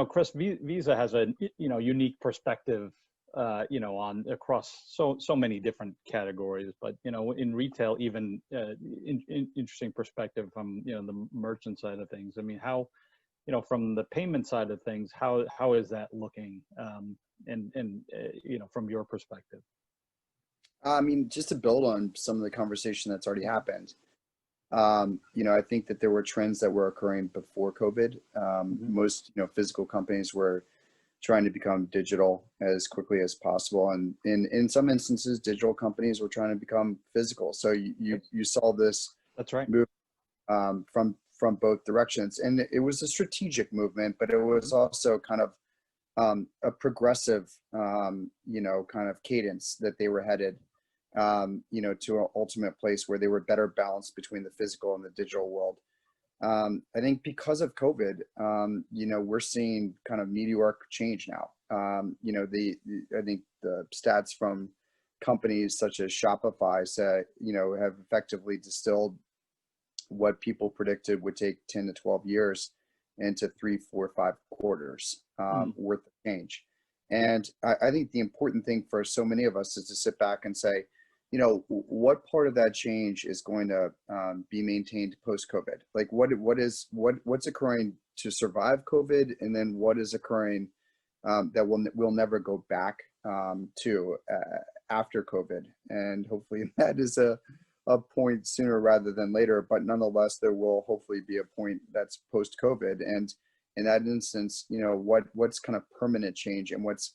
Chris, Visa has a, unique perspective, on across so many different categories, but, in retail, even interesting perspective from, the merchant side of things. I mean, how, from the payment side of things, how is that looking, from your perspective? I mean, just to build on some of the conversation that's already happened, I think that there were trends that were occurring before COVID. Hmm. Most, physical companies were trying to become digital as quickly as possible, and in some instances, digital companies were trying to become physical. So you saw this That's right. move from both directions, and it was a strategic movement, but it was also kind of a progressive, kind of cadence that they were headed, to an ultimate place where they were better balanced between the physical and the digital world. I think because of COVID, we're seeing kind of meteoric change now. I think the stats from companies such as Shopify say, have effectively distilled what people predicted would take 10 to 12 years into 3, 4, 5 quarters Mm. worth of change. And I think the important thing for so many of us is to sit back and say, what part of that change is going to be maintained post COVID? Like what's occurring to survive COVID, and then what is occurring that we'll never go back to after COVID? And hopefully that is a point sooner rather than later, but nonetheless, there will hopefully be a point that's post COVID. And in that instance, what's kind of permanent change, and what's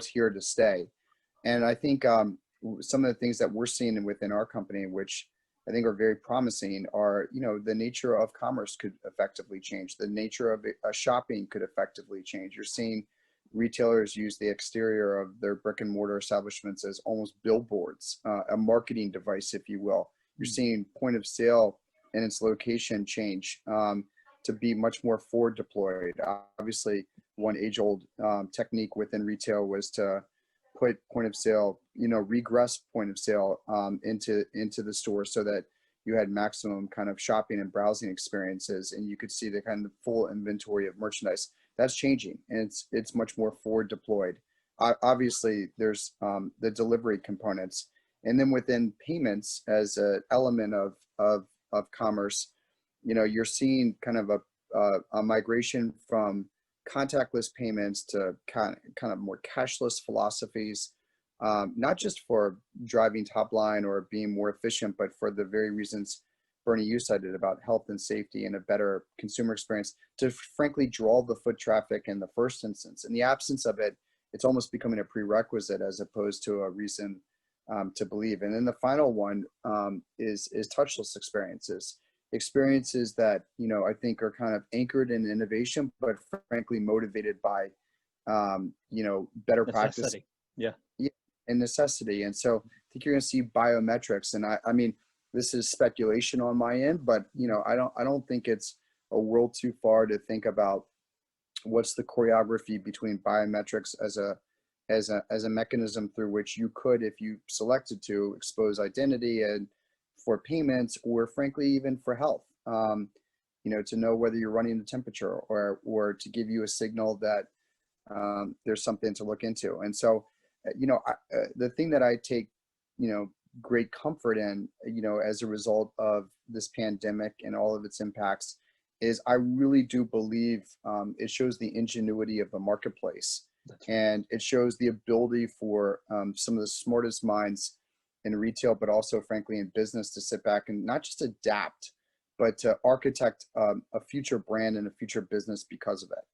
here to stay. And I think some of the things that we're seeing within our company, which I think are very promising, are, the nature of commerce could effectively change. The nature of shopping could effectively change. You're seeing retailers use the exterior of their brick and mortar establishments as almost billboards, a marketing device, if you will. You're seeing point of sale and its location change to be much more forward deployed. Obviously, one age-old technique within retail was to put point of sale, regress point of sale into the store, so that you had maximum kind of shopping and browsing experiences, and you could see the kind of full inventory of merchandise. That's changing, and it's much more forward deployed. Obviously, there's the delivery components, and then within payments as an element of commerce, you're seeing kind of a migration from contactless payments to kind of more cashless philosophies, not just for driving top line or being more efficient, but for the very reasons Bernie, you cited about health and safety and a better consumer experience, to frankly draw the foot traffic in the first instance. In the absence of it, it's almost becoming a prerequisite as opposed to a reason to believe. And then the final one is touchless experiences that, I think are kind of anchored in innovation, but frankly motivated by, better practice. Necessity. Yeah. Yeah, and necessity. And so I think you're going to see biometrics. And I mean, this is speculation on my end, but I don't think it's a world too far to think about what's the choreography between biometrics as a mechanism through which you could, if you selected to, expose identity, and for payments, or frankly even for health, to know whether you're running the temperature, or to give you a signal that there's something to look into. And so the thing that I take great comfort in, as a result of this pandemic and all of its impacts, is I really do believe it shows the ingenuity of the marketplace. That's right. And it shows the ability for some of the smartest minds in retail, but also frankly in business, to sit back and not just adapt, but to architect a future brand and a future business because of it.